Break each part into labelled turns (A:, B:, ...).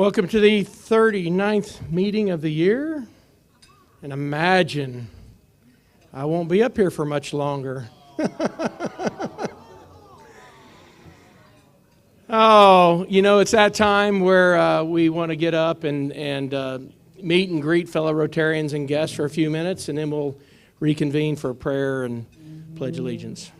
A: Welcome to the 39th meeting of the year. And imagine, I won't be up here for much longer. Oh, you know, it's that time where we want to get up and meet and greet fellow Rotarians and guests for a few minutes, and then we'll reconvene for prayer and pledge allegiance.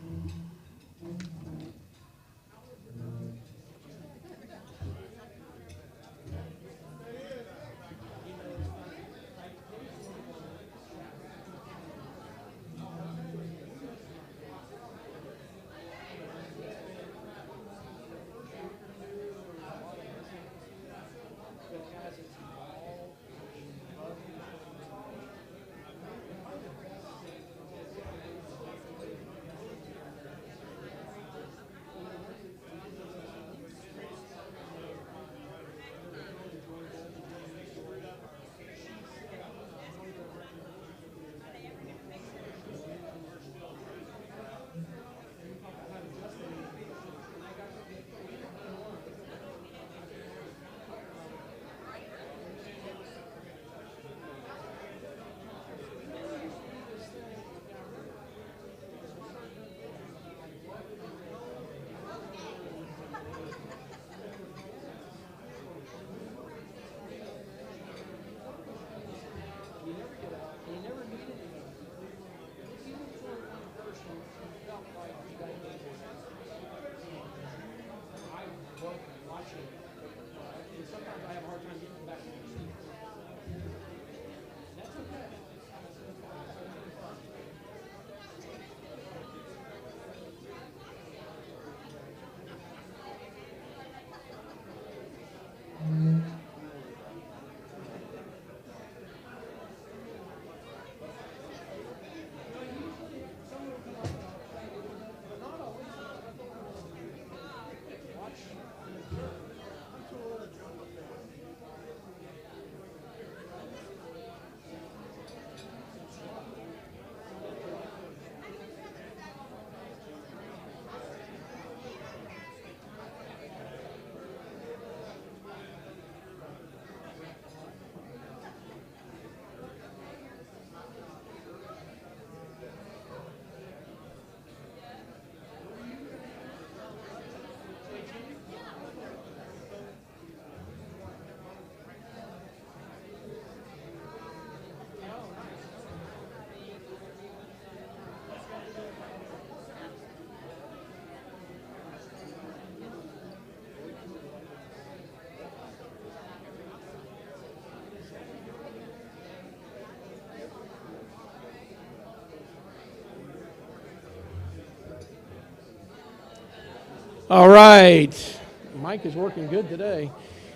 A: All right, Mike is working good today.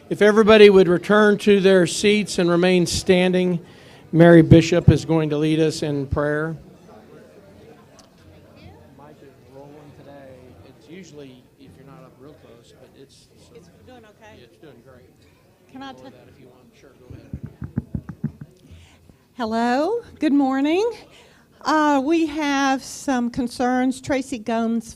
A: If everybody would return to their seats and remain standing, Mary Bishop is going to lead us in prayer. Mike is rolling today. It's usually, if you're not up real close, but it's
B: doing okay.
A: Yeah, it's doing great.
B: Can I
A: that if you want? Sure, go ahead.
B: Hello, good morning. We have some concerns. Tracy Gomes'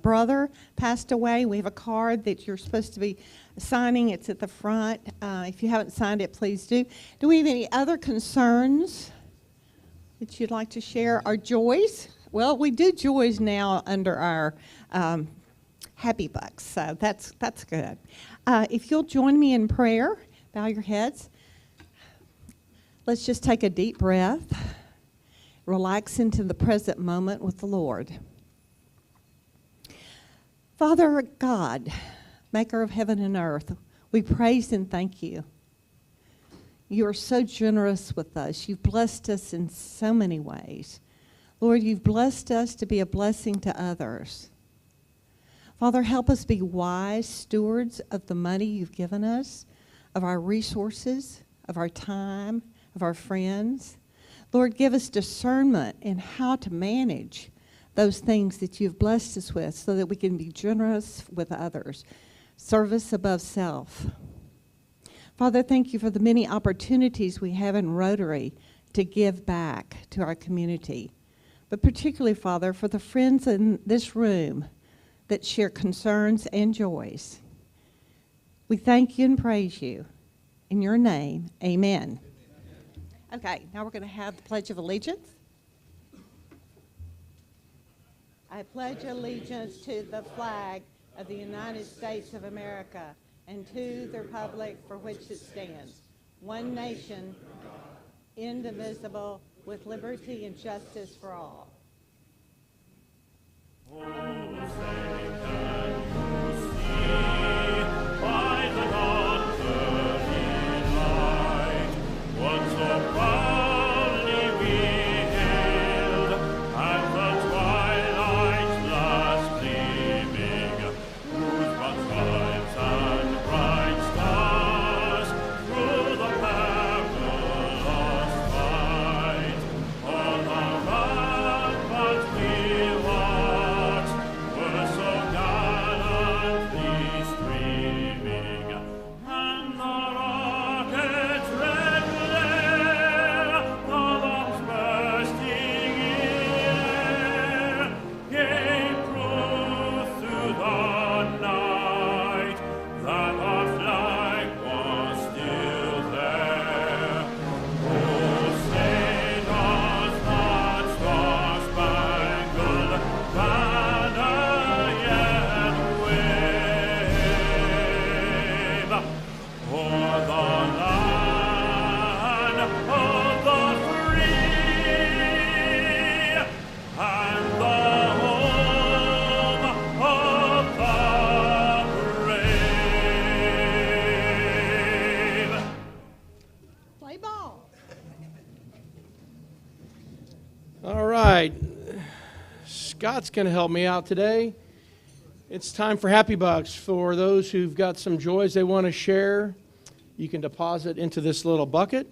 B: brother passed away. We have a card that you're supposed to be signing. It's at the front. If you haven't signed it, please do. Do we have any other concerns that you'd like to share? Or joys? Well, we do joys now under our Happy Bucks, so that's good. If you'll join me in prayer, bow your heads. Let's just take a deep breath. Relax into the present moment with the Lord. Father God, maker of heaven and earth, we praise and thank you. You are so generous with us. You've blessed us in so many ways. Lord, you've blessed us to be a blessing to others. Father, help us be wise stewards of the money you've given us, of our resources, of our time, of our friends. Lord, give us discernment in how to manage those things that you've blessed us with so that we can be generous with others. Service above self. Father, thank you for the many opportunities we have in Rotary to give back to our community. But particularly, Father, for the friends in this room that share concerns and joys. We thank you and praise you. In your name, amen. Okay, now we're going to have the Pledge of Allegiance. I pledge allegiance to the flag of the United States of America and to the republic for which it stands, one nation, indivisible, with liberty and justice for all.
A: Scott's going to help me out today. It's time for Happy Bucks. For those who've got some joys they want to share, you can deposit into this little bucket.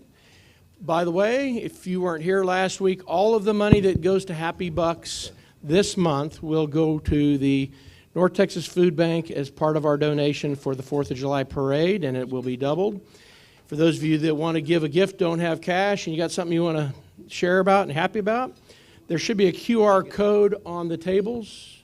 A: By the way, if you weren't here last week, all of the money that goes to Happy Bucks this month will go to the North Texas Food Bank as part of our donation for the 4th of July parade, and it will be doubled. For those of you that want to give a gift, don't have cash, and you got something you want to share about and happy about, there should be a QR code on the tables,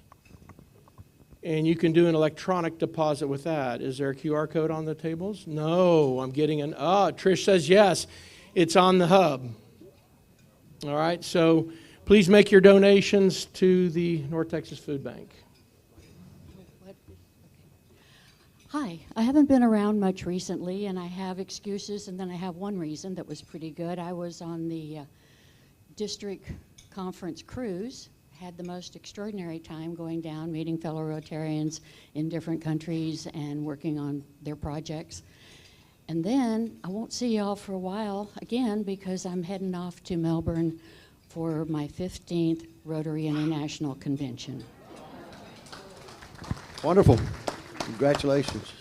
A: and you can do an electronic deposit with that. Is there a QR code on the tables? No, I'm getting an, Trish says yes, it's on the hub. All right, so please make your donations to the North Texas Food Bank.
C: Hi, I haven't been around much recently, and I have excuses, and then I have one reason that was pretty good. I was on the district conference cruise, had the most extraordinary time going down, meeting fellow Rotarians in different countries and working on their projects. And then I won't see y'all for a while again because I'm heading off to Melbourne for my 15th Rotary International Convention.
D: Wonderful. Congratulations.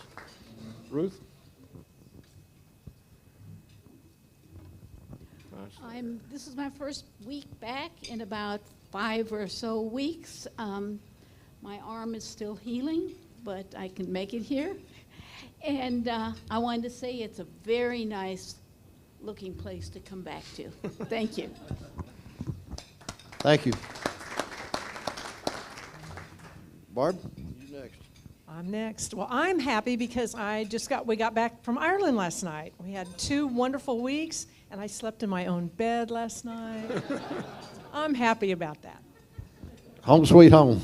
D: Ruth?
E: This is my first week back in about 5 or so weeks. My arm is still healing, but I can make it here. And I wanted to say it's a very nice looking place to come back to. Thank you.
D: Thank you. Barb, you next.
F: I'm next. Well, I'm happy because we got back from Ireland last night. We had 2 wonderful weeks, and I slept in my own bed last night. I'm happy about that.
D: Home sweet home.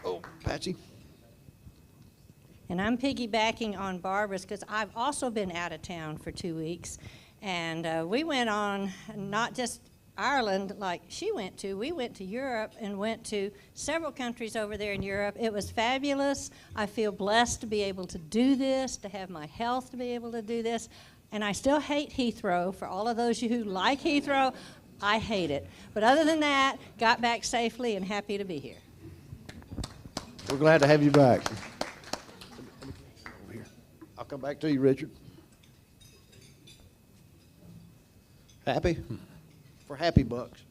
D: Oh, Patsy.
G: And I'm piggybacking on Barbara's because I've also been out of town for 2 weeks. And we went on not just Ireland like she went to. We went to Europe and went to several countries over there in Europe. It was fabulous. I feel blessed to be able to do this, to have my health to be able to do this. And I still hate Heathrow. For all of those of you who like Heathrow, I hate it. But other than that, got back safely and happy to be here.
D: We're glad to have you back. Over here. I'll come back to you, Richard. Happy? For Happy Bucks.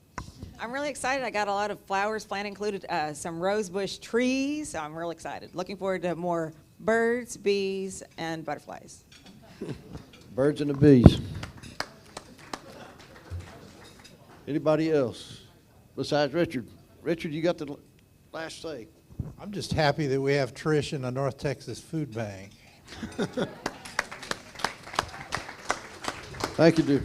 H: I'm really excited. I got a lot of flowers planted, included some rosebush trees. So I'm real excited. Looking forward to more birds, bees, and butterflies.
D: Birds and the bees. Anybody else besides Richard? Richard, you got the last say.
I: I'm just happy that we have Trish in the North Texas Food Bank.
D: Thank you, dear.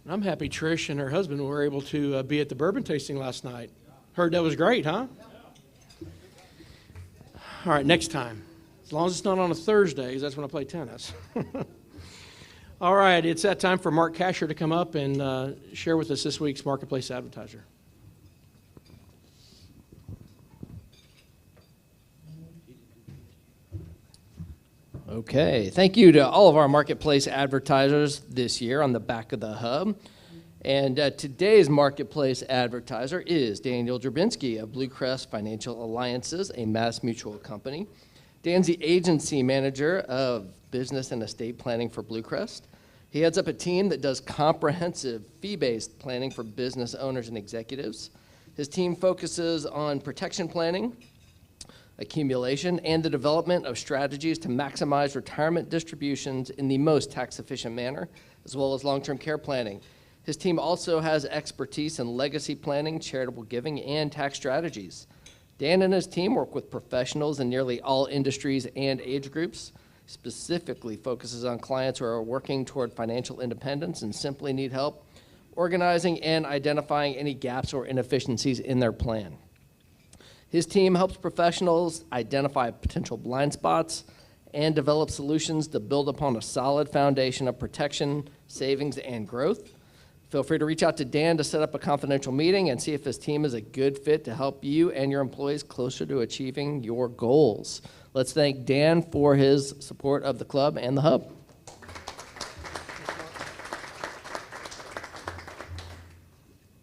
A: And I'm happy Trish and her husband were able to be at the bourbon tasting last night. Heard that was great, huh? All right, next time. As long as it's not on a Thursday, because that's when I play tennis. All right, it's that time for Mark Casher to come up and share with us this week's Marketplace Advertiser.
J: Okay, thank you to all of our Marketplace advertisers this year on the back of the hub. And today's Marketplace advertiser is Daniel Drabinski of Blue Crest Financial Alliances, a Mass Mutual company. Dan's the agency manager of business and estate planning for Blue Crest. He heads up a team that does comprehensive fee-based planning for business owners and executives. His team focuses on protection planning, accumulation, and the development of strategies to maximize retirement distributions in the most tax-efficient manner, as well as long-term care planning. His team also has expertise in legacy planning, charitable giving, and tax strategies. Dan and his team work with professionals in nearly all industries and age groups, specifically focuses on clients who are working toward financial independence and simply need help organizing and identifying any gaps or inefficiencies in their plan. His team helps professionals identify potential blind spots and develop solutions to build upon a solid foundation of protection, savings, and growth. Feel free to reach out to Dan to set up a confidential meeting and see if his team is a good fit to help you and your employees closer to achieving your goals. Let's thank Dan for his support of the club and the hub.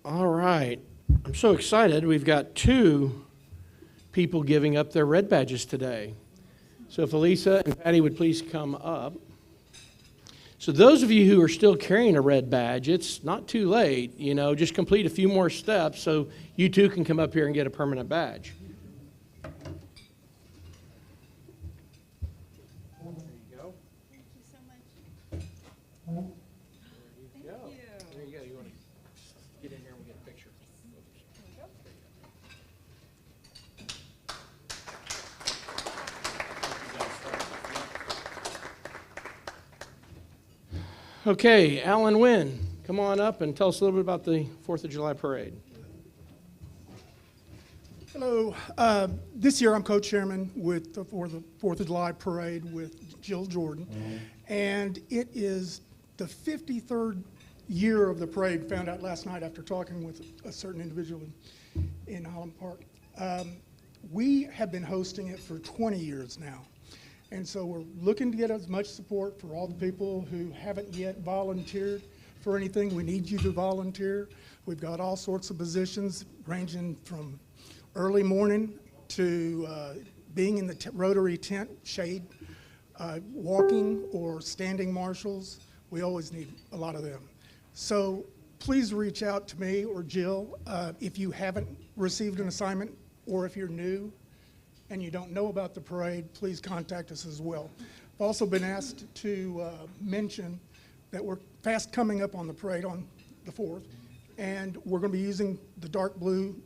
A: All right. I'm so excited. We've got 2 people giving up their red badges today. So if ELISA and Patti would please come up. So those of you who are still carrying a red badge, it's not too late. You know, just complete a few more steps so you too can come up here and get a permanent badge. There you go.
K: Thank you so much.
A: There you go. There you go. You want to get in here and we'll get a picture. Okay, Alan Wynn, come on up and tell us a little bit about the 4th of July parade.
L: Hello. This year I'm co-chairman for the 4th of July parade with Jill Jordan. And it is the 53rd year of the parade, found out last night after talking with a certain individual in Highland Park. We have been hosting it for 20 years now. And so we're looking to get as much support for all the people who haven't yet volunteered for anything. We need you to volunteer. We've got all sorts of positions ranging from early morning to being in the Rotary tent shade, walking or standing marshals. We always need a lot of them. So please reach out to me or Jill if you haven't received an assignment or if you're new and you don't know about the parade, please contact us as well. I've also been asked to mention that we're fast coming up on the parade on the 4th, and we're going to be using the dark blue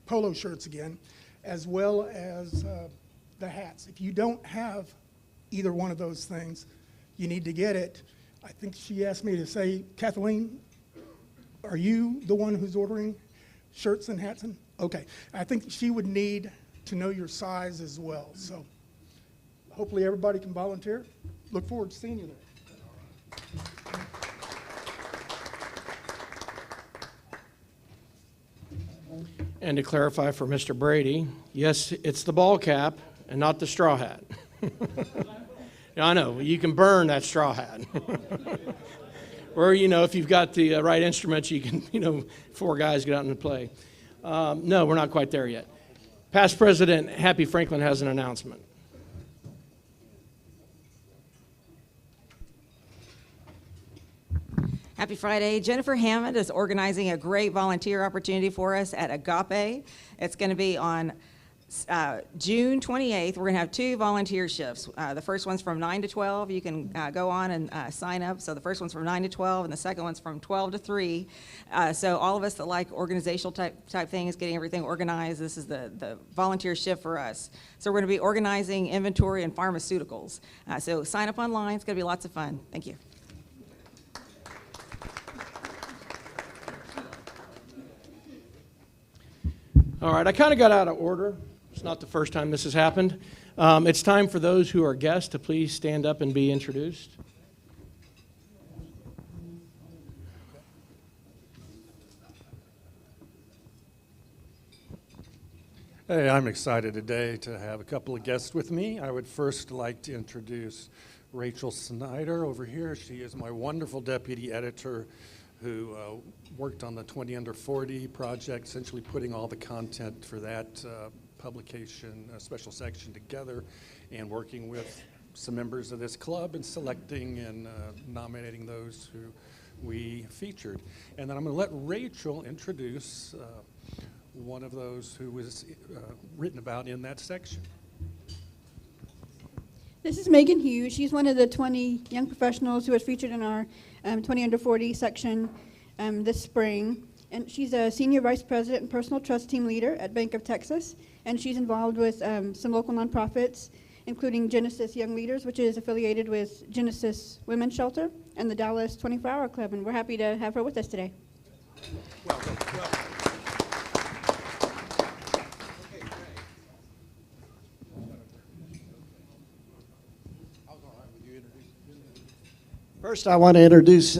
L: polo shirts again, as well as the hats. If you don't have either one of those things, you need to get it. I think she asked me to say, Kathleen, are you the one who's ordering shirts and hats? Okay, I think she would need to know your size as well. So hopefully everybody can volunteer. Look forward to seeing you there.
A: And to clarify for Mr. Brady, yes, it's the ball cap and not the straw hat. I know, you can burn that straw hat. Or, you know, if you've got the right instruments, you can, you know, 4 guys get out and play. No, we're not quite there yet. Past President Happy Franklin has an announcement.
H: Happy Friday. Jennifer Hammond is organizing a great volunteer opportunity for us at AGAPE. It's going to be on June 28th, we're going to have 2 volunteer shifts. The first one's from 9 to 12. You can go on and sign up. So the first one's from 9 to 12, and the second one's from 12 to 3. So all of us that like organizational type things, getting everything organized, this is the volunteer shift for us. So we're going to be organizing inventory and pharmaceuticals. So sign up online. It's going to be lots of fun. Thank you.
A: All right, I kind of got out of order. It's not the first time this has happened. It's time for those who are guests to please stand up and be introduced.
M: Hey, I'm excited today to have a couple of guests with me. I would first like to introduce Rachel Snyder over here. She is my wonderful deputy editor who worked on the 20 Under 40 project, essentially putting all the content for that publication, special section together, and working with some members of this club and selecting and nominating those who we featured. And then I'm going to let Rachel introduce one of those who was written about in that section.
K: This is Megan Hughes. She's one of the 20 young professionals who was featured in our 20 Under 40 section this spring. And she's a senior vice president and personal trust team leader at Bank of Texas. And she's involved with some local nonprofits, including Genesis Young Leaders, which is affiliated with Genesis Women's Shelter and the Dallas 24-Hour Club. And we're happy to have her with us today.
A: Welcome.
N: First, I want to introduce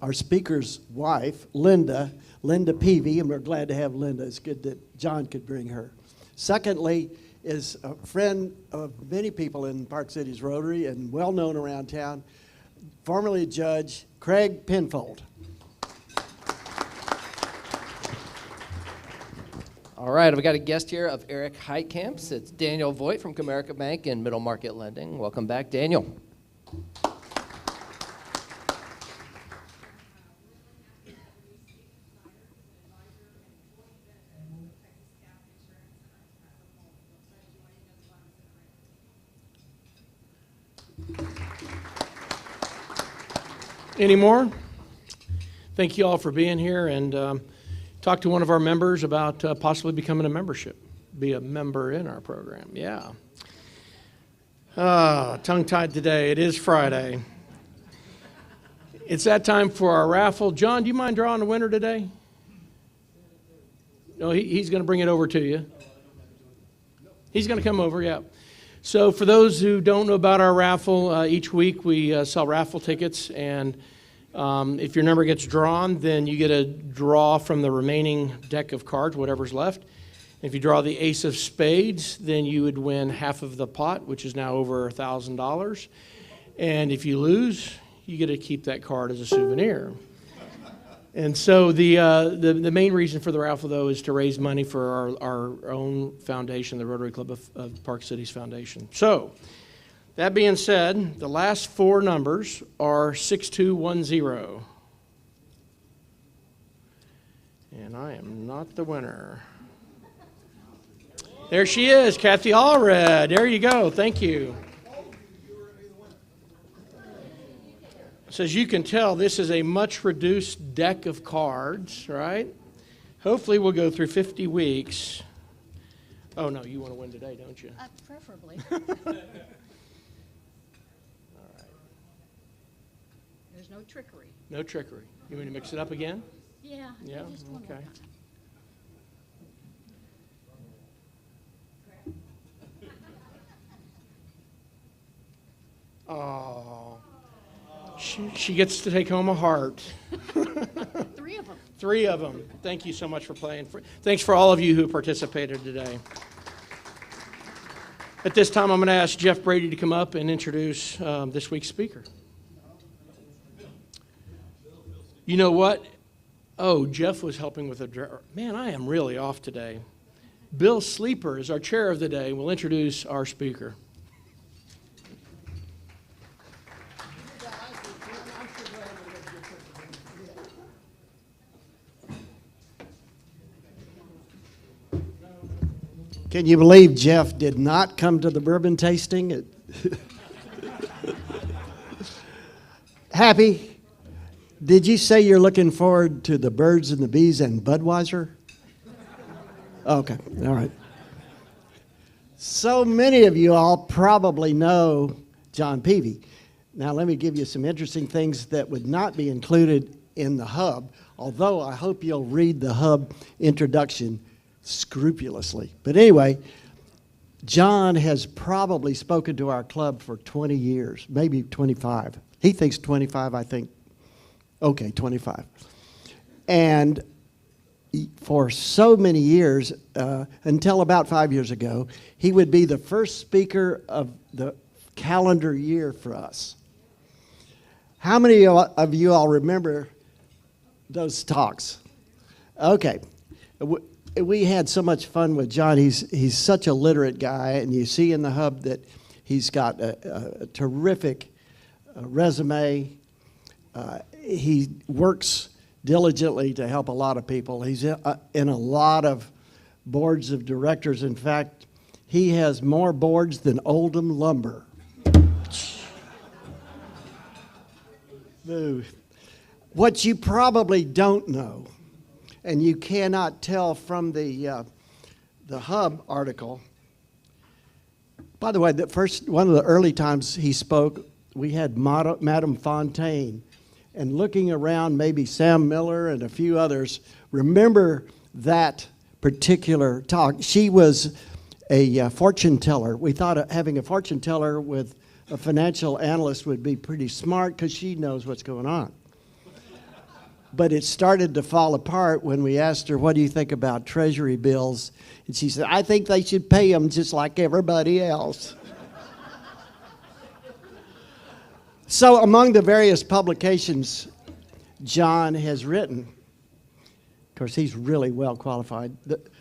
N: our speaker's wife, Linda Peavy, and we're glad to have Linda. It's good that John could bring her. Secondly, is a friend of many people in Park City's Rotary and well-known around town, formerly Judge Craig Penfold.
J: All right, we got a guest here of Eric Heitkamp's. It's Daniel Voigt from Comerica Bank and Middle Market Lending. Welcome back, Daniel.
A: Any more? Thank you all for being here, and talk to one of our members about possibly becoming a membership. Be a member in our program, yeah. Tongue-tied today. It is Friday. It's that time for our raffle. John, do you mind drawing the winner today? No, he's going to bring it over to you. He's going to come over, yeah. So for those who don't know about our raffle, each week we sell raffle tickets, and if your number gets drawn, then you get a draw from the remaining deck of cards, whatever's left. If you draw the ace of spades, then you would win half of the pot, which is now over $1,000. And if you lose, you get to keep that card as a souvenir. And so the main reason for the raffle, though, is to raise money for our own foundation, the Rotary Club of Park Cities Foundation. So, that being said, the last 4 numbers are 6210. And I am not the winner. There she is, Kathy Allred. There you go. Thank you. So as you can tell, this is a much reduced deck of cards, right? Hopefully we'll go through 50 weeks. Oh, no, you want to win today, don't you?
C: Preferably.
A: All right.
C: There's no trickery.
A: No trickery. You want me to mix it up again?
C: Yeah.
A: Yeah,
C: Just one more
A: okay.
C: time.
A: Oh, she gets to take home a heart.
C: 3 of them.
A: 3 of them. Thank you so much for playing. Thanks for all of you who participated today. At this time, I'm going to ask Jeff Brady to come up and introduce this week's speaker. You know what? Oh, Jeff was helping with a... Man, I am really off today. Bill Sleeper is our chair of the day. We'll introduce our speaker.
N: Can you believe Jeff did not come to the bourbon tasting? Happy, did you say you're looking forward to the Birds and the Bees and Budweiser? Okay, all right. So many of you all probably know John Peavy. Now let me give you some interesting things that would not be included in the hub, although I hope you'll read the hub introduction scrupulously. But anyway, John has probably spoken to our club for 20 years, maybe 25. He thinks 25, I think, okay, 25. And for so many years, until about 5 years ago, he would be the first speaker of the calendar year for us. How many of you all remember those talks? Okay. We had so much fun with John. He's such a literate guy, and you see in the hub that he's got a terrific resume. He works diligently to help a lot of people. He's in a lot of boards of directors. In fact, he has more boards than Oldham Lumber. What you probably don't know, and you cannot tell from the Hub article. By the way, one of the early times he spoke, we had Madame Fontaine, and looking around, maybe Sam Miller and a few others remember that particular talk. She was a fortune teller. We thought having a fortune teller with a financial analyst would be pretty smart because she knows what's going on. But it started to fall apart when we asked her, what do you think about treasury bills? And she said, I think they should pay them just like everybody else. So among the various publications John has written, of course, he's really well qualified.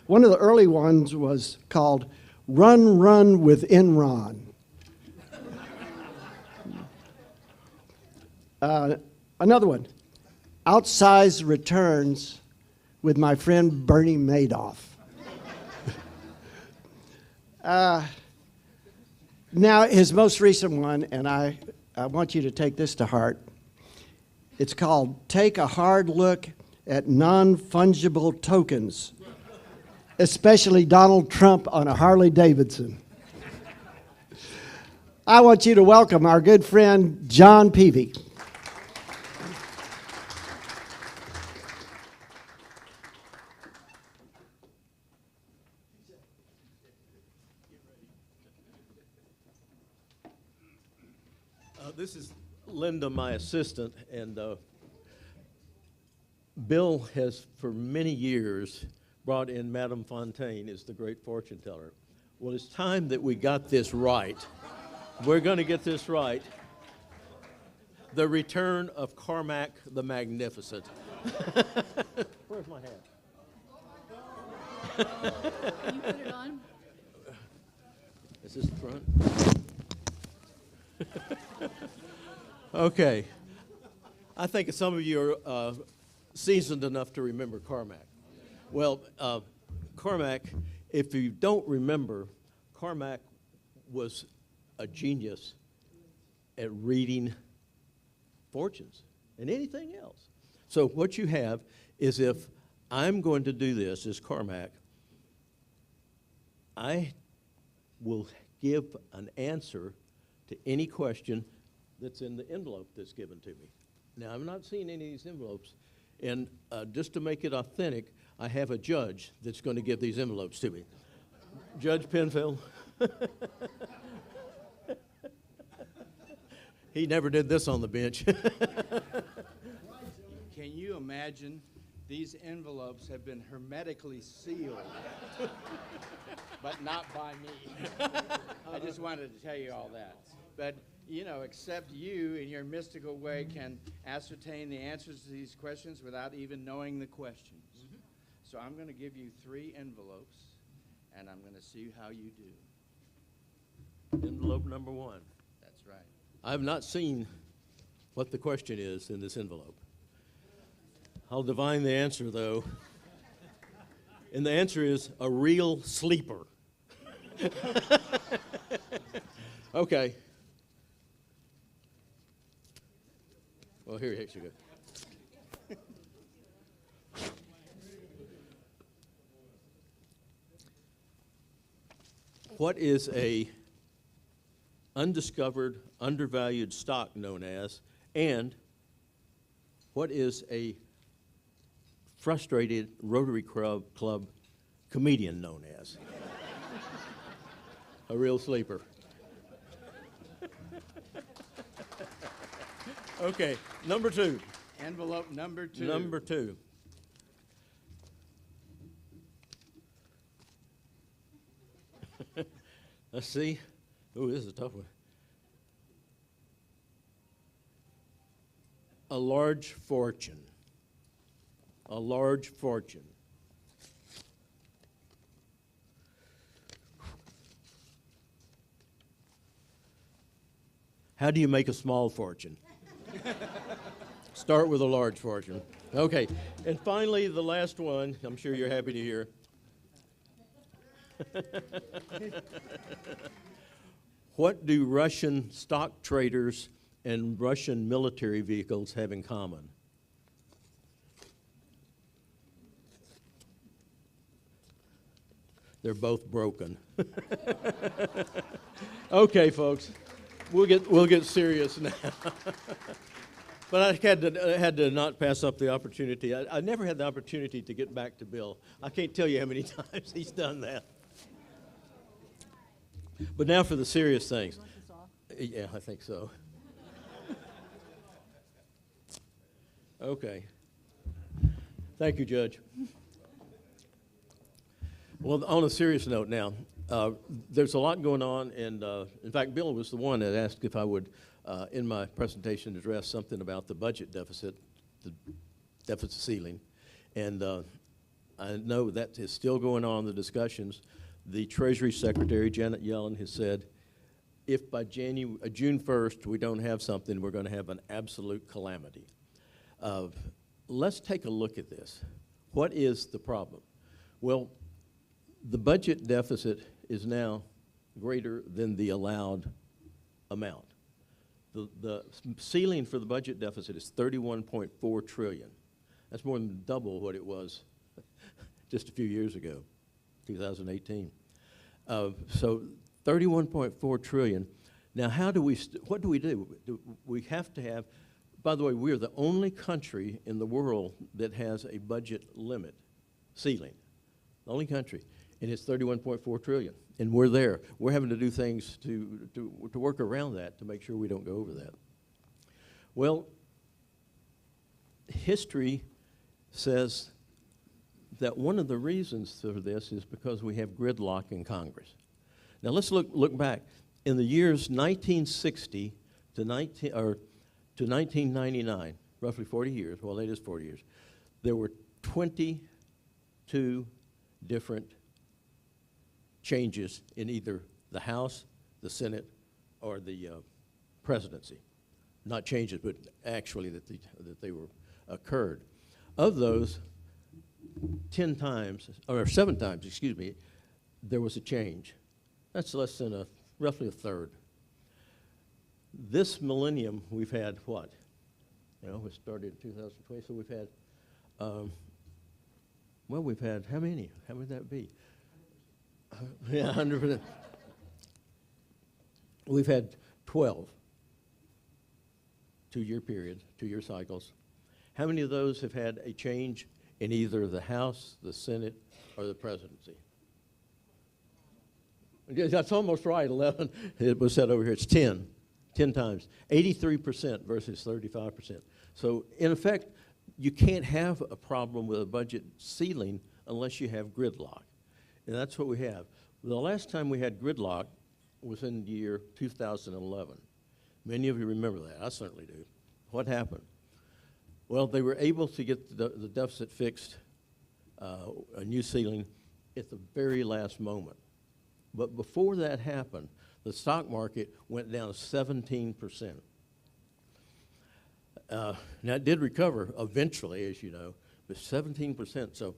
N: One of the early ones was called Run, Run with Enron. Another one, Outsized Returns with my friend Bernie Madoff. Now, his most recent one, and I want you to take this to heart. It's called Take a Hard Look at Non-Fungible Tokens, especially Donald Trump on a Harley Davidson. I want you to welcome our good friend, John Peavy.
O: This is Linda, my assistant, and Bill has for many years brought in Madame Fontaine as the great fortune teller. Well, it's time that we got this right. We're going to get this right. The return of Cormac the Magnificent. Where's my hat?
E: Can you put it on?
O: Is this the front? Okay. I think some of you are seasoned enough to remember Cormac. Well, Cormac, if you don't remember, Cormac was a genius at reading fortunes and anything else. So what you have is, if I'm going to do this as Cormac, I will give an answer to any question that's in the envelope that's given to me. Now, I'm not seeing any of these envelopes, and just to make it authentic, I have a judge that's going to give these envelopes to me. Judge Penfield. He never did this on the bench.
P: Can you imagine? These envelopes have been hermetically sealed, but not by me. I just wanted to tell you all that. But, you know, except you, in your mystical way, can ascertain the answers to these questions without even knowing the questions. So I'm going to give you 3 envelopes, and I'm going to see how you do.
O: Envelope number 1.
P: That's right.
O: I have not seen what the question is in this envelope. I'll divine the answer, though. And the answer is a real sleeper. Okay. Well, here you actually go. What is a undiscovered, undervalued stock known as, and what is a frustrated Rotary Club comedian known as? A real sleeper. Okay, number 2.
P: Envelope number 2.
O: Number 2. Let's see. Oh, this is a tough one. A large fortune. A large fortune. How do you make a small fortune? Start with a large fortune. Okay, and finally, the last one, I'm sure you're happy to hear. What do Russian stock traders and Russian military vehicles have in common? They're both broken. Okay, folks, we'll get serious now. But I had to not pass up the opportunity. I never had the opportunity to get back to Bill. I can't tell you how many times he's done that. But now for the serious things. Yeah, I think so. Okay. Thank you, Judge. Well, on a serious note now, there's a lot going on, and in fact, Bill was the one that asked if I would, in my presentation, address something about the budget deficit, the deficit ceiling, and I know that is still going on, the discussions. The Treasury Secretary, Janet Yellen, has said, if by June 1st we don't have something, we're going to have an absolute calamity. Let's take a look at this. What is the problem? Well, the budget deficit is now greater than the allowed amount. The ceiling for the budget deficit is $31.4 trillion. That's more than double what it was just a few years ago, 2018. So 31.4 trillion. Now, what do we do? We have to have, by the way, we're the only country in the world that has a budget limit, ceiling. The only country. And it's 31.4 trillion. And we're there. We're having to do things to work around that to make sure we don't go over that. Well, history says that one of the reasons for this is because we have gridlock in Congress. Now let's look back. In the years 1960 to 1999, roughly 40 years, well, it is 40 years, there were 22 different changes in either the House, the Senate, or the presidency. Not changes, but actually that they were occurred. Of those, 7 times, excuse me, there was a change. That's less than roughly a third. This millennium, we've had what? You know, we started in 2020, so we've had, well, we've had how many? How would that be? Yeah, 100%. We've had 12 two-year periods, 2-year cycles. How many of those have had a change in either the House, the Senate, or the presidency? That's almost right, 11. It was said over here, it's 10 times. 83% versus 35%. So, in effect, you can't have a problem with a budget ceiling unless you have gridlock. And that's what we have. The last time we had gridlock was in the year 2011. Many of you remember that. I certainly do. What happened? Well, they were able to get the deficit fixed, a new ceiling, at the very last moment. But before that happened, the stock market went down 17%. Now, it did recover eventually, as you know, but 17%. So,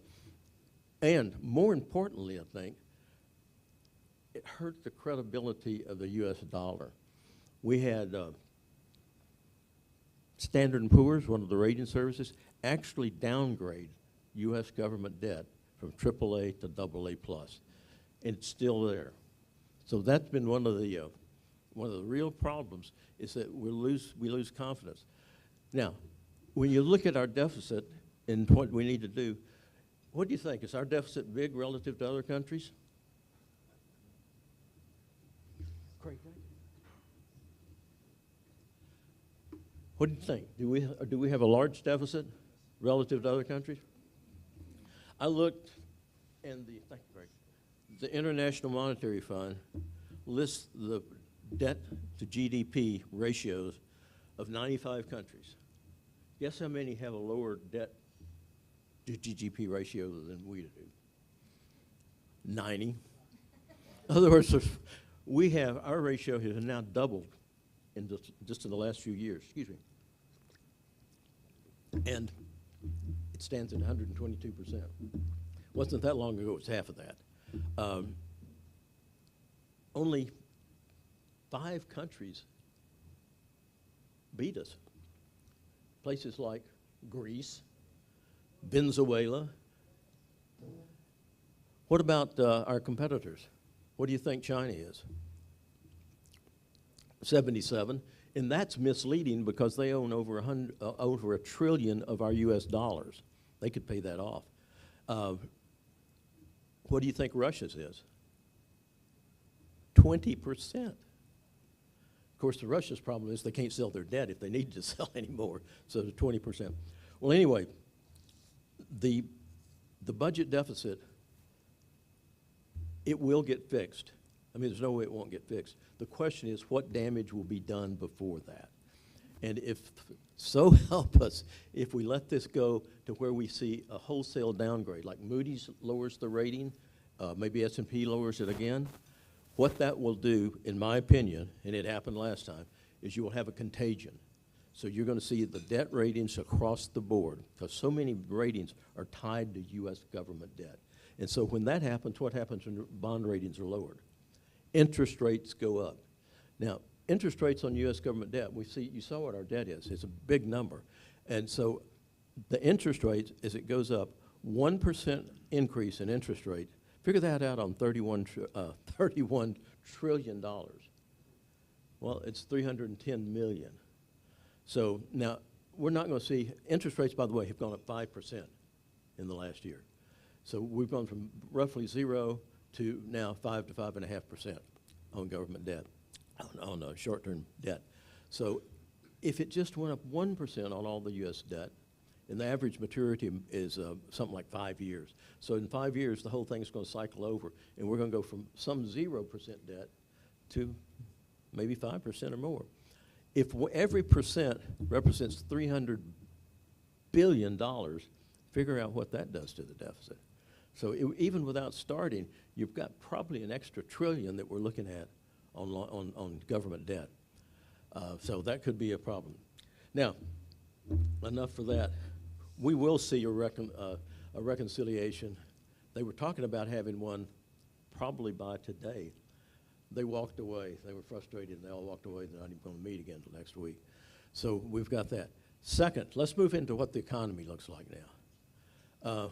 O: and more importantly, I think, it hurt the credibility of the U.S. dollar. We had Standard & Poor's, one of the rating services, actually downgrade U.S. government debt from AAA to AA+. And it's still there. So that's been one of the real problems, is that we lose confidence. Now, when you look at our deficit and what we need to do, what do you think? Is our deficit big relative to other countries? Craig, what do you think? Do we have a large deficit relative to other countries? I looked, and thank you, Craig. The International Monetary Fund lists the debt to GDP ratios of 95 countries. Guess how many have a lower debt to GDP ratio than we do? 90. In other words, our ratio has now doubled just in the last few years. Excuse me. And it stands at 122%. Wasn't that long ago, it was half of that. Only 5 countries beat us. Places like Greece, Venezuela. What about our competitors? What do you think China is? 77, and that's misleading because they own over $1 trillion of our U.S. dollars. They could pay that off. What do you think Russia's is? 20%. Of course, the Russia's problem is they can't sell their debt if they need to sell anymore, so the 20%. Well, anyway, the budget deficit, it will get fixed. I mean, there's no way it won't get fixed. The question is, what damage will be done before that? And if, so help us, if we let this go to where we see a wholesale downgrade, like Moody's lowers the rating, maybe S&P lowers it again, what that will do, in my opinion, and it happened last time, is you will have a contagion. So you're going to see the debt ratings across the board, because so many ratings are tied to U.S. government debt. And so when that happens, what happens when bond ratings are lowered? Interest rates go up. Now, interest rates on U.S. government debt, you saw what our debt is. It's a big number. And so the interest rates, as it goes up, 1% increase in interest rate, figure that out on $31 trillion. Well, it's 310 million. So now, we're not going to see, interest rates, by the way, have gone up 5% in the last year. So we've gone from roughly 0 to now 5 to 5.5% on government debt, on short-term debt. So if it just went up 1% on all the U.S. debt, and the average maturity is something like 5 years. So in 5 years, the whole thing's going to cycle over, and we're going to go from some 0% debt to maybe 5% or more. If every percent represents $300 billion, figure out what that does to the deficit. So even without starting, you've got probably an extra $1 trillion that we're looking at on government debt. So that could be a problem. Now, enough for that. We will see a reconciliation. They were talking about having one probably by today. They walked away. They were frustrated, and they all walked away. They're not even going to meet again until next week. So we've got that. Second, let's move into what the economy looks like now.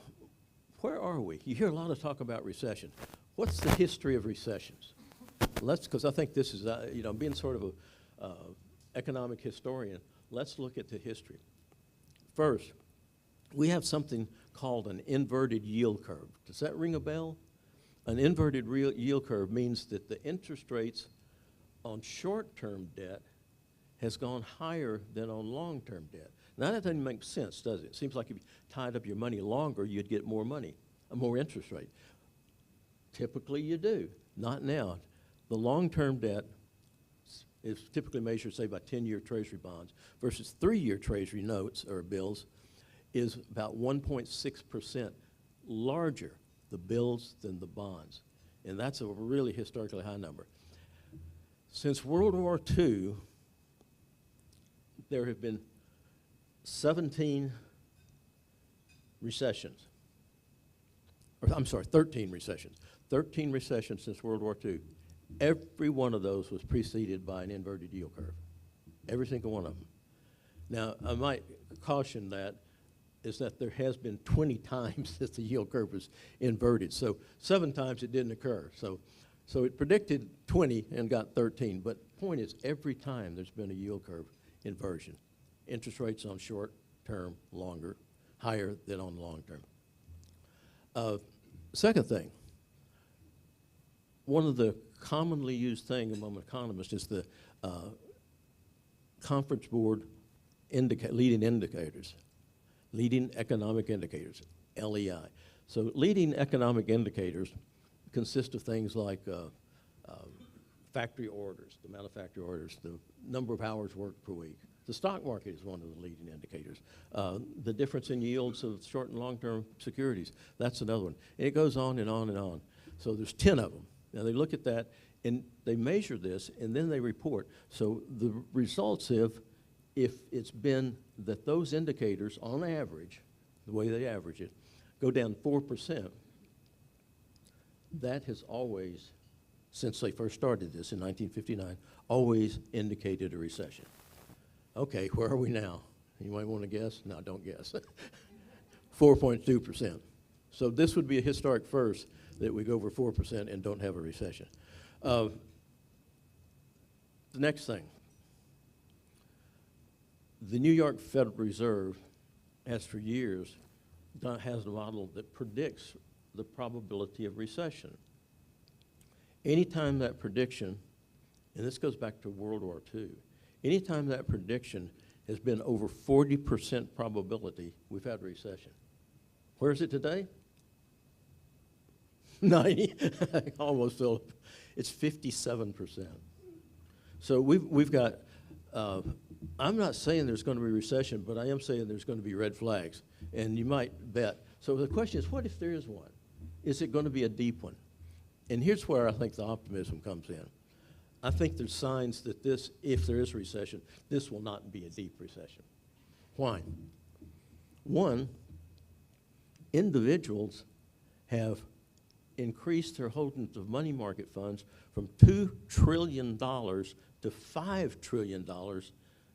O: Where are we? You hear a lot of talk about recession. What's the history of recessions? Because I think this is, being sort of an economic historian, let's look at the history. First, we have something called an inverted yield curve. Does that ring a bell? An inverted yield curve means that the interest rates on short-term debt has gone higher than on long-term debt. Now, that doesn't make sense, does it? It seems like if you tied up your money longer, you'd get more money, more interest rate. Typically, you do. Not now. The long-term debt is typically measured, say, by 10-year Treasury bonds versus 3-year Treasury notes or bills is about 1.6% larger, the bills than the bonds. And that's a really historically high number. Since World War II, there have been 17 recessions. Or, I'm sorry, 13 recessions. 13 recessions since World War II. Every one of those was preceded by an inverted yield curve. Every single one of them. Now, I might caution that is that there has been 20 times that the yield curve was inverted. So 7 times it didn't occur. So it predicted 20 and got 13. But the point is, every time there's been a yield curve inversion. Interest rates on short term, longer, higher than on long term. Second thing, one of the commonly used thing among economists is the Conference Board leading indicators, leading economic indicators, LEI. So leading economic indicators consist of things like factory orders, the amount of factory orders, the number of hours worked per week. The stock market is one of the leading indicators. The difference in yields of short and long-term securities, that's another one. And it goes on and on and on. So there's 10 of them. Now they look at that and they measure this and then they report. So the results if it's been that those indicators on average, the way they average it, go down 4%, that has always, since they first started this in 1959, always indicated a recession. Okay, where are we now? You might want to guess? No, don't guess. 4.2%. So this would be a historic first that we go over 4% and don't have a recession. The next thing. The New York Federal Reserve has for years has a model that predicts the probability of recession. Anytime that prediction, and this goes back to World War II, anytime that prediction has been over 40% probability, we've had a recession. Where is it today? 90, almost Philip. It's 57%. So we've got, I'm not saying there's going to be a recession, but I am saying there's going to be red flags, and you might bet. So the question is, what if there is one? Is it going to be a deep one? And here's where I think the optimism comes in. I think there's signs that this, if there is a recession, this will not be a deep recession. Why? One, individuals have increased their holdings of money market funds from $2 trillion to $5 trillion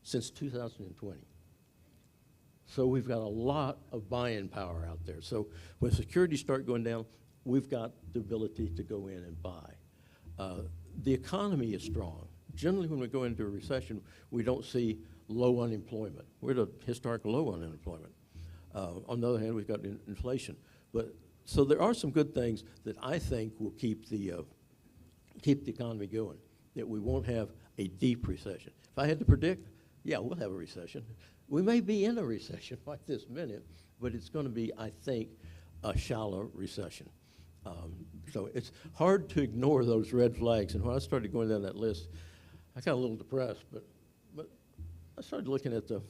O: since 2020. So we've got a lot of buying power out there. So when securities start going down, we've got the ability to go in and buy. The economy is strong. Generally, when we go into a recession, we don't see low unemployment. We're at a historic low on unemployment. On the other hand, we've got inflation. So there are some good things that I think will keep the economy going, that we won't have a deep recession. If I had to predict, yeah, we'll have a recession. We may be in a recession right this minute, but it's going to be, I think, a shallow recession. So it's hard to ignore those red flags. And when I started going down that list, I got a little depressed, but I started looking at the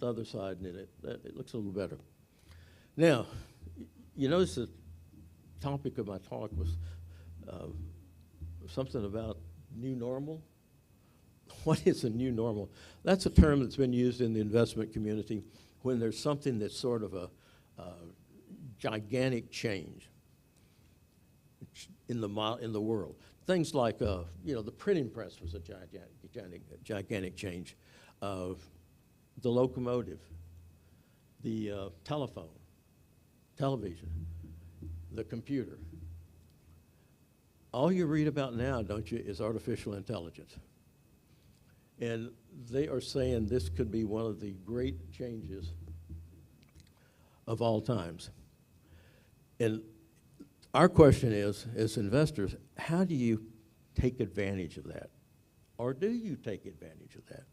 O: other side, and it looks a little better. Now, you notice the topic of my talk was something about new normal. What is a new normal? That's a term that's been used in the investment community when there's something that's sort of a gigantic change in the world. Things like, the printing press was a gigantic change. The locomotive, the telephone, television, the computer. All you read about now, don't you, is artificial intelligence. And they are saying this could be one of the great changes of all times. And our question is, as investors, how do you take advantage of that? Or do you take advantage of that?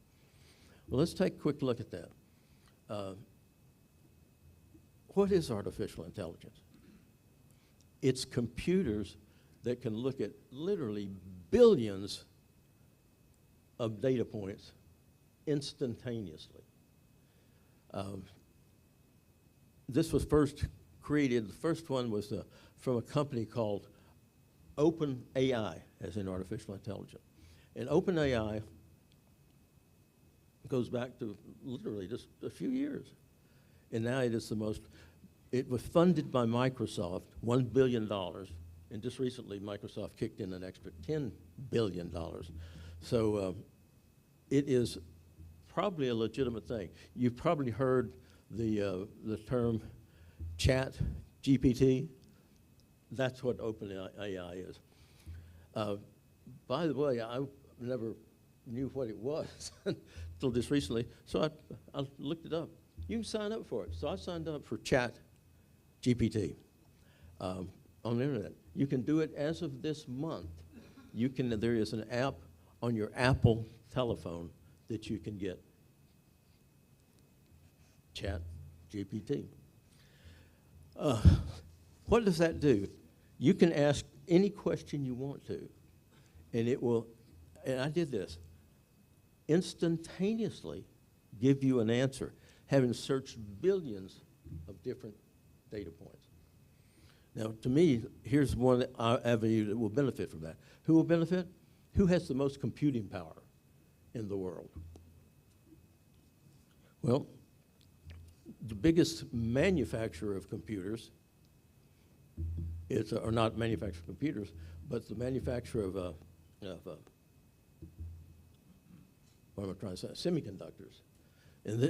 O: Well, let's take a quick look at that. What is artificial intelligence? It's computers that can look at literally billions of data points instantaneously. This was first created, the first one was from a company called OpenAI, as in artificial intelligence. And OpenAI goes back to literally just a few years. And now it is it was funded by Microsoft, $1 billion, And just recently, Microsoft kicked in an extra $10 billion. So it is probably a legitimate thing. You've probably heard the term chat GPT. That's what OpenAI is. By the way, I never knew what it was until just recently, so I looked it up. You can sign up for it. So I signed up for chat GPT on the internet. You can do it as of this month. There is an app on your Apple telephone that you can get chat GPT. What does that do? You can ask any question you want to, and it will, and I did this, instantaneously give you an answer, having searched billions of different data points. Now, to me, here's one avenue that will benefit from that. Who will benefit? Who has the most computing power in the world? Well, the biggest manufacturer of computers is, or not manufacturer of computers, but the manufacturer of what am I trying to say? Semiconductors. And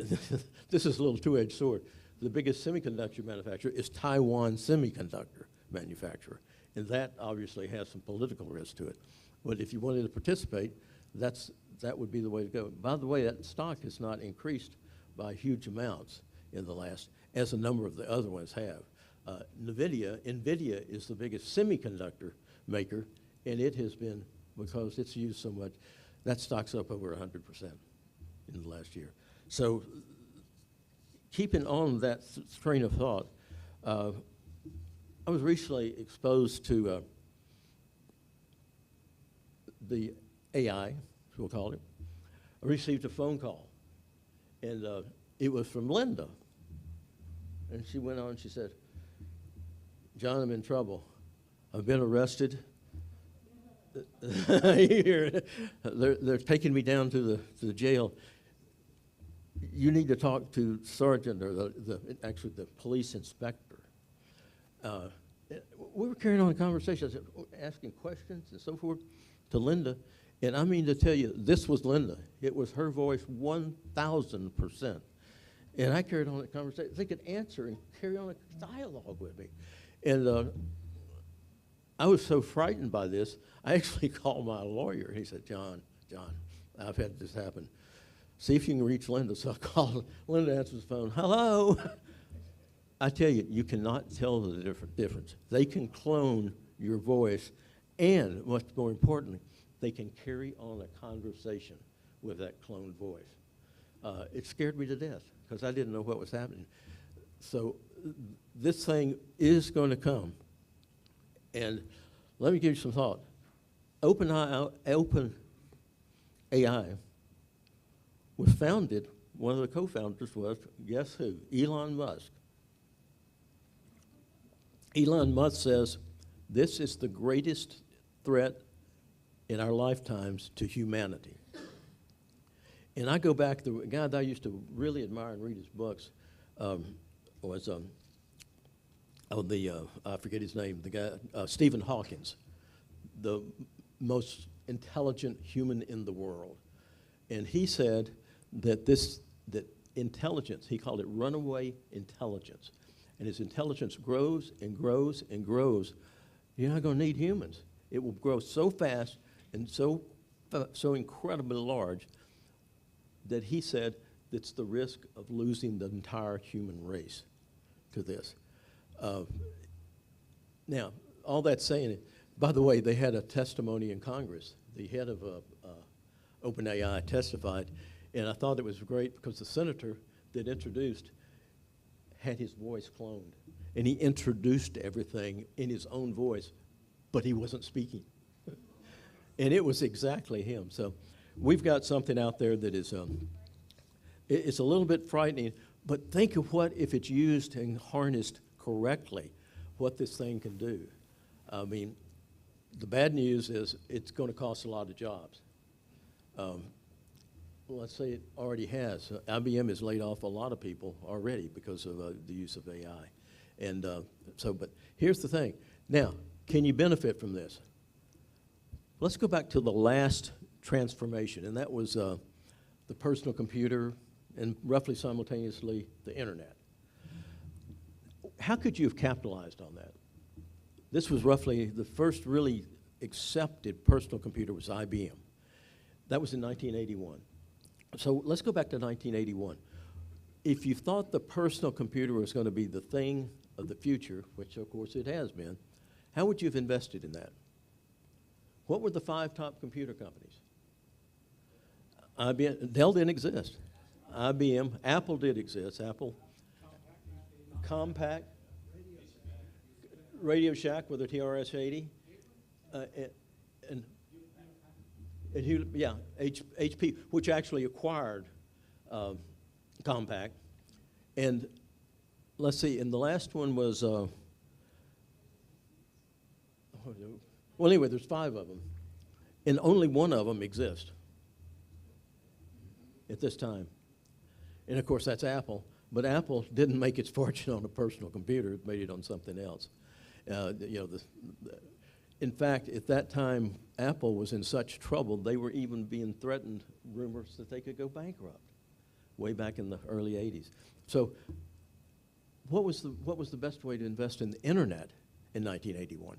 O: this is a little two-edged sword. The biggest semiconductor manufacturer is Taiwan Semiconductor Manufacturer. And that obviously has some political risk to it. But if you wanted to participate, that would be the way to go. By the way, that stock has not increased by huge amounts in the last, as a number of the other ones have. NVIDIA is the biggest semiconductor maker, and it has been, because it's used so much, that stock's up over 100% in the last year. So keeping on that train of thought, I was recently exposed to the AI, we'll call it. I received a phone call, and it was from Linda. And she went on, she said, "John, I'm in trouble. I've been arrested. They're taking me down to the jail. You need to talk to Sergeant, or actually the police inspector." We were carrying on a conversation, I said, asking questions and so forth to Linda. And I mean to tell you, this was Linda. It was her voice 1,000%. And I carried on a conversation. They could answer and carry on a dialogue with me. And I was so frightened by this, I actually called my lawyer. He said, John, I've had this happen. See if you can reach Linda. So I called. Linda answers the phone. Hello. I tell you, you cannot tell the difference. They can clone your voice, and what's more importantly, they can carry on a conversation with that cloned voice. It scared me to death because I didn't know what was happening. So this thing is going to come. And let me give you some thought. OpenAI was founded, one of the co-founders was, guess who? Elon Musk. Elon Musk says, this is the greatest threat in our lifetimes to humanity. And I go back, the guy that I used to really admire and read his books was, I forget his name, the guy, Stephen Hawking, the most intelligent human in the world. And he said that that intelligence, he called it runaway intelligence. And as intelligence grows and grows and grows, you're not going to need humans. It will grow so fast and so incredibly large that he said it's the risk of losing the entire human race to this. Now, all that saying, by the way, they had a testimony in Congress. The head of OpenAI testified, and I thought it was great because the senator that introduced had his voice cloned, and he introduced everything in his own voice, but he wasn't speaking. And it was exactly him. So we've got something out there that is, it's a little bit frightening, but think of what, if it's used and harnessed correctly, what this thing can do. I mean, the bad news is it's going to cost a lot of jobs. Let's say it already has. IBM has laid off a lot of people already because of the use of AI. And but here's the thing. Now, Can you benefit from this? Let's go back to the last transformation, and that was the personal computer and roughly simultaneously the internet. How could you have capitalized on that? This was roughly the first really accepted personal computer was IBM. That was in 1981. So let's go back to 1981. If you thought the personal computer was going to be the thing of the future, which of course it has been, how would you have invested in that? What were the 5 top computer companies? IBM, Dell didn't exist. IBM, Apple did exist. Apple, Compaq, Radio Shack with a TRS-80, and Hewlett, yeah, HP, which actually acquired Compaq. And let's see, and the last one was, well, anyway, there's 5 of them, and only one of them exists at this time. And of course, that's Apple. But Apple didn't make its fortune on a personal computer; it made it on something else. In fact, at that time, Apple was in such trouble they were even being threatened, rumors that they could go bankrupt, way back in the early '80s. So, what was the best way to invest in the internet in 1981?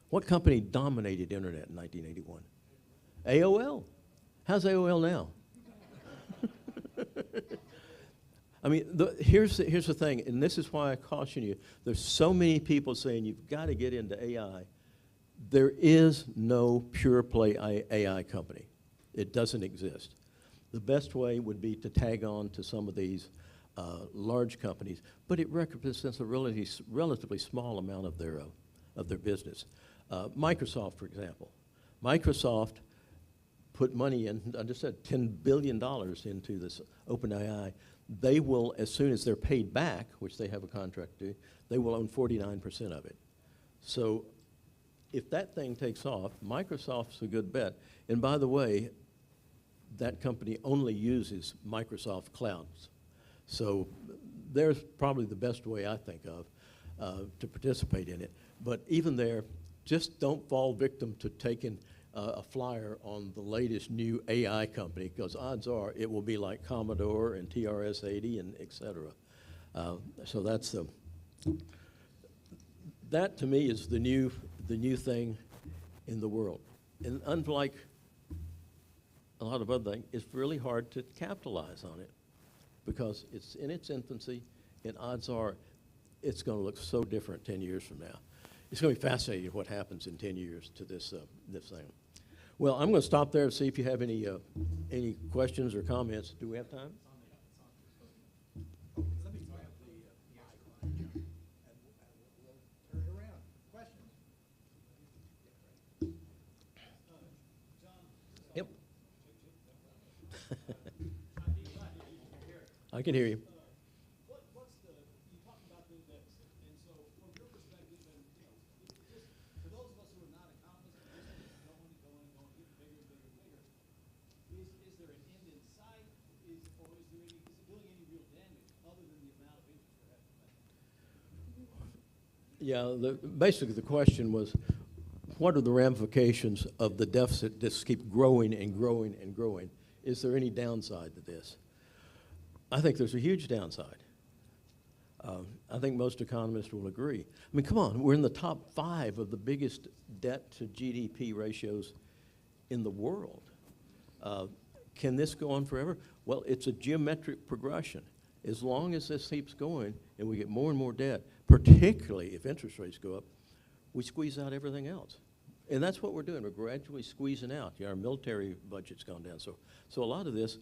O: What company dominated internet in 1981? AOL. How's AOL now? I mean, here's the thing, and this is why I caution you. There's so many people saying you've got to get into AI. There is no pure play AI company. It doesn't exist. The best way would be to tag on to some of these large companies, but it represents a relatively small amount of their business. Microsoft, for example. Microsoft put money in, I just said $10 billion into this OpenAI. They will, as soon as they're paid back, which they have a contract to do, they will own 49% of it. So if that thing takes off, Microsoft's a good bet. And by the way, that company only uses Microsoft clouds. So there's probably the best way I think of to participate in it. But even there, just don't fall victim to taking a flyer on the latest new AI company, because odds are it will be like Commodore and TRS-80 and et cetera. So that's that to me is the new thing in the world. And unlike a lot of other things, it's really hard to capitalize on it because it's in its infancy, and odds are it's going to look so different 10 years from now. It's going to be fascinating what happens in 10 years to this thing. Well, I'm going to stop there and see if you have any questions or comments. Do we have time? Yep. I can hear you. Yeah, basically the question was, what are the ramifications of the deficit just keep growing and growing and growing? Is there any downside to this? I think there's a huge downside. I think most economists will agree. I mean, come on, we're in the top 5 of the biggest debt to GDP ratios in the world. Can this go on forever? Well, it's a geometric progression. As long as this keeps going and we get more and more debt, particularly if interest rates go up, we squeeze out everything else. And that's what we're doing. We're gradually squeezing out. Our military budget's gone down. So a lot of this,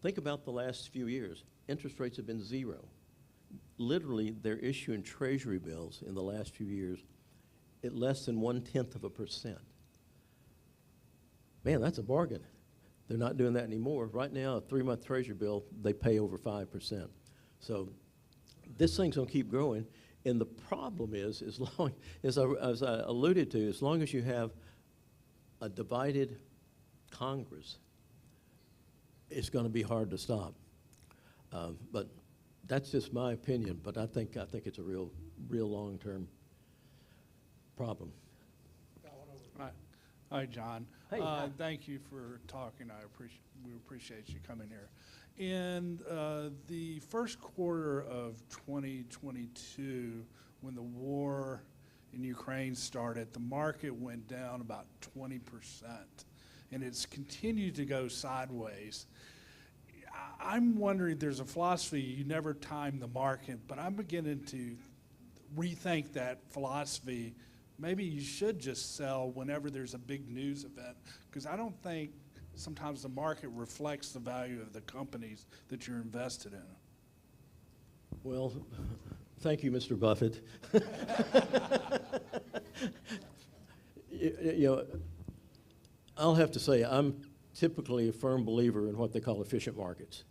O: think about the last few years. Interest rates have been 0. Literally, they're issuing treasury bills in the last few years at less than 0.1%. Man, that's a bargain. They're not doing that anymore. Right now, a 3-month treasury bill, they pay over 5%. So this thing's going to keep growing. And the problem is, as I alluded to, as long as you have a divided Congress, it's going to be hard to stop. But that's just my opinion. But I think it's a real long-term problem.
Q: Hi, John.
J: Hey, hi.
Q: Thank you for talking. We appreciate you coming here. In the first quarter of 2022, when the war in Ukraine started, the market went down about 20%, and it's continued to go sideways. I'm wondering, there's a philosophy, you never time the market, but I'm beginning to rethink that philosophy. Maybe you should just sell whenever there's a big news event, because I don't think sometimes the market reflects the value of the companies that you're invested in.
O: Well, thank you, Mr. Buffett. You know, I'll have to say I'm typically a firm believer in what they call efficient markets.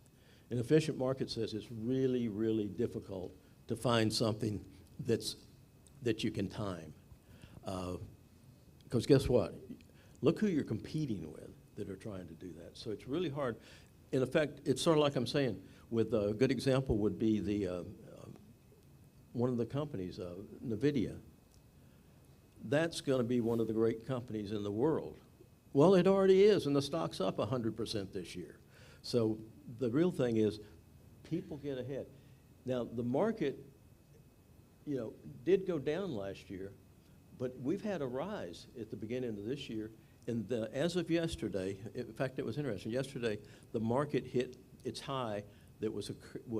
O: An efficient market says it's really, really difficult to find something that you can time. Because guess what? Look who you're competing with that are trying to do that. So it's really hard. In effect, it's sort of like I'm saying, with a good example would be the one of the companies, NVIDIA. That's going to be one of the great companies in the world. Well, it already is, and the stock's up 100% this year. So the real thing is people get ahead. Now, the market, you know, did go down last year, but we've had a rise at the beginning of this year. And as of yesterday, in fact, it was interesting. Yesterday, the market hit its high that was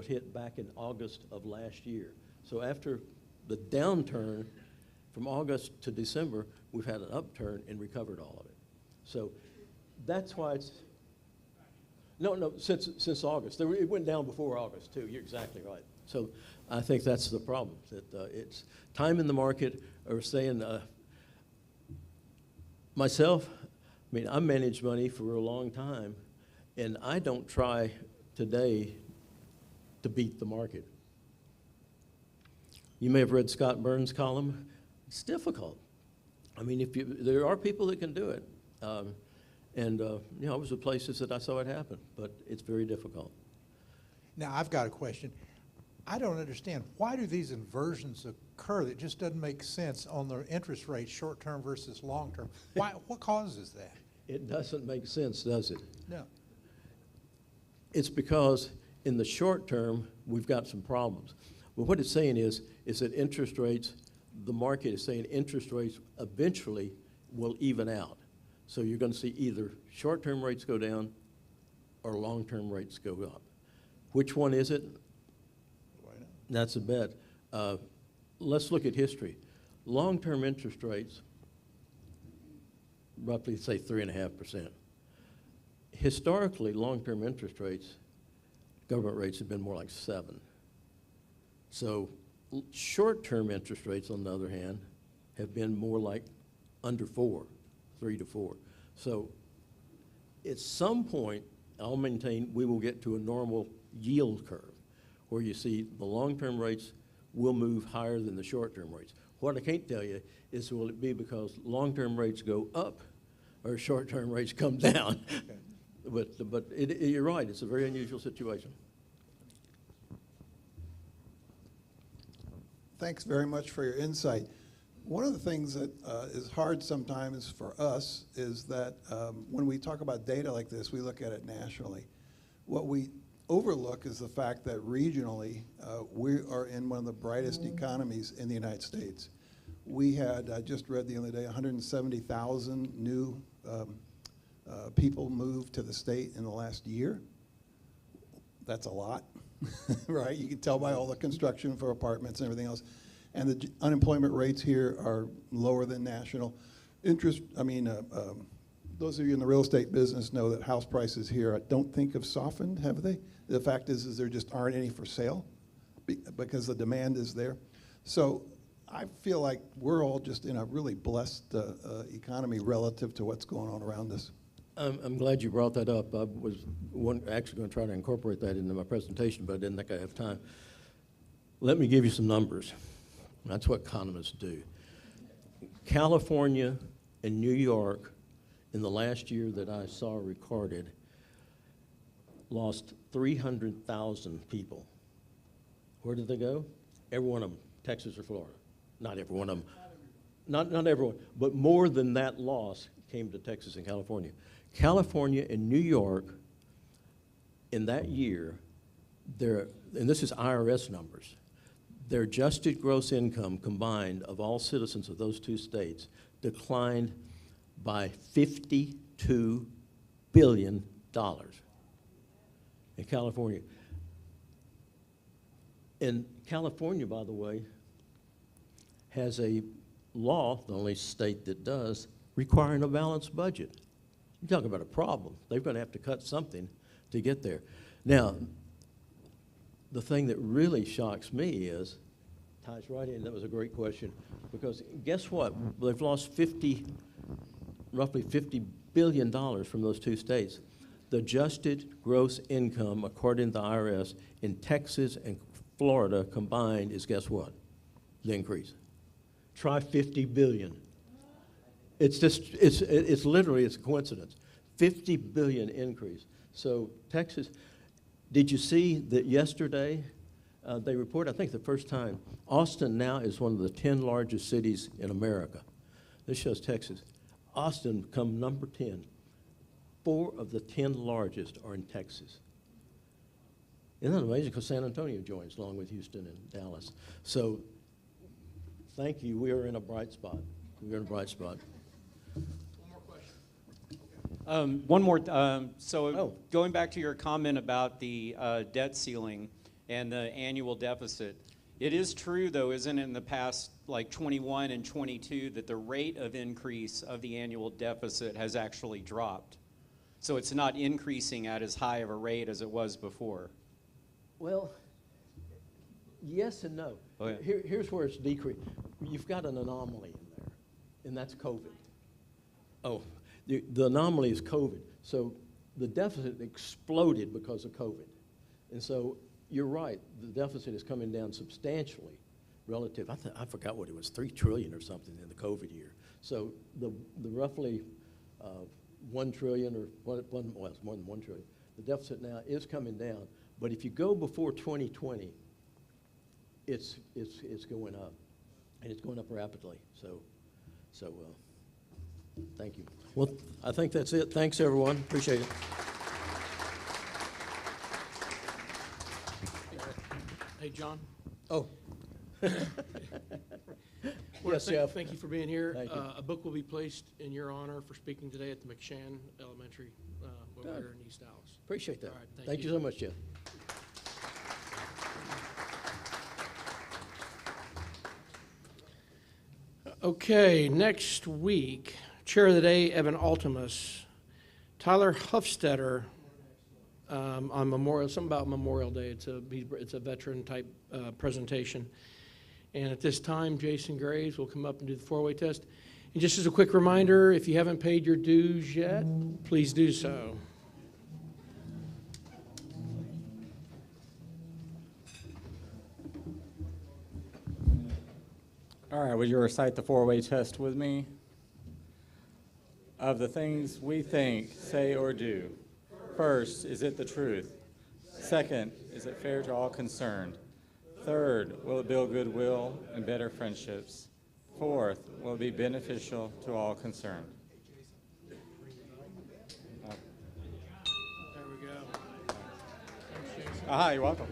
O: hit back in August of last year. So after the downturn from August to December, we've had an upturn and recovered all of it. So that's why it's, no, since August. It went down before August, too. You're exactly right. So I think that's the problem, that it's time in the market, or saying, myself, I mean, I managed money for a long time, and I don't try today to beat the market. You may have read Scott Burns' column. It's difficult. I mean, there are people that can do it. You know, it was the places that I saw it happen, but it's very difficult.
I: Now, I've got a question. I don't understand. Why do these inversions occur? That just doesn't make sense on the interest rate, short-term versus long-term. Why? What causes that?
O: It doesn't make sense, does it?
I: No.
O: It's because in the short term, we've got some problems. But what it's saying is that interest rates, the market is saying interest rates eventually will even out. So you're going to see either short-term rates go down or long-term rates go up. Which one is it? That's a bet. Let's look at history. Long-term interest rates, roughly say 3.5%. Historically, long-term interest rates, government rates have been more like 7. So short-term interest rates, on the other hand, have been more like under 4, 3 to 4. So at some point, I'll maintain we will get to a normal yield curve, where you see the long-term rates will move higher than the short-term rates. What I can't tell you is, will it be because long-term rates go up or short-term rates come down? Okay. But you're right, it's a very unusual situation.
R: Thanks very much for your insight. One of the things that is hard sometimes for us is that when we talk about data like this, we look at it nationally. What we overlook is the fact that regionally, we are in one of the brightest economies in the United States. We had, I just read the other day, 170,000 new people moved to the state in the last year. That's a lot, right? You can tell by all the construction for apartments and everything else. And the unemployment rates here are lower than national. Those of you in the real estate business know that house prices here, I don't think have softened, have they? The fact is there just aren't any for sale because the demand is there. So I feel like we're all just in a really blessed economy relative to what's going on around us.
O: I'm glad you brought that up. I was actually going to try to incorporate that into my presentation, but I didn't think I have time. Let me give you some numbers. That's what economists do. California and New York, in the last year that I saw recorded, lost 300,000 people. Where did they go? Every one of them, Texas or Florida. Not every one of them. Not everyone, but more than that loss came to Texas and California. California and New York, in that year, and this is IRS numbers, their adjusted gross income combined of all citizens of those two states declined by $52 billion in California. And California, by the way, has a law, the only state that does, requiring a balanced budget. You talk about a problem. They're going to have to cut something to get there. Now, the thing that really shocks me is, ties right in, that was a great question, because guess what? They've lost roughly $50 billion from those two states. The adjusted gross income, according to the IRS, in Texas and Florida combined is, guess what? The increase. Try 50 billion. It's just, it's literally, it's a coincidence. 50 billion increase. So Texas, did you see that yesterday they report, I think the first time, Austin now is one of the 10 largest cities in America. This shows Texas. Austin come number 10. 4 of the 10 largest are in Texas. Isn't that amazing? Because San Antonio joins along with Houston and Dallas. So thank you. We are in a bright spot. We're in a bright spot.
S: One more. Going back to your comment about the debt ceiling and the annual deficit, it is true, though, isn't it, in the past, like 21 and 22, that the rate of increase of the annual deficit has actually dropped. So it's not increasing at as high of a rate as it was before.
O: Well, yes and no.
S: Oh, yeah.
O: Here's where it's decreased. You've got an anomaly in there, and that's COVID. Oh, the anomaly is COVID. So the deficit exploded because of COVID. And so you're right, the deficit is coming down substantially relative. I forgot what it was, $3 trillion or something in the COVID year. So the roughly 1 trillion or well, it's more than 1 trillion. The deficit now is coming down. But if you go before 2020, it's going up, and it's going up rapidly. So thank you. Well, I think that's it. Thanks, everyone. Appreciate it.
A: Hey, John.
O: Oh.
A: Yes,
O: Jeff.
A: Thank you for being here.
O: Thank you.
A: A book will be placed in your honor for speaking today at the McShann Elementary over here in East Dallas.
O: Appreciate that.
A: All right,
O: thank you so much, Jeff.
A: Okay, next week, Chair of the Day, Evan Altimus. Tyler Huffstetter on Memorial, something about Memorial Day. It's a veteran type presentation. And at this time, Jason Graves will come up and do the four-way test. And just as a quick reminder, if you haven't paid your dues yet, please do so.
T: All right, would you recite the four-way test with me? Of the things we think, say, or do, first, is it the truth? Second, is it fair to all concerned? Third, will it build goodwill and better friendships? Fourth, will it be beneficial to all concerned?
A: There we go.
T: Aha, you're welcome.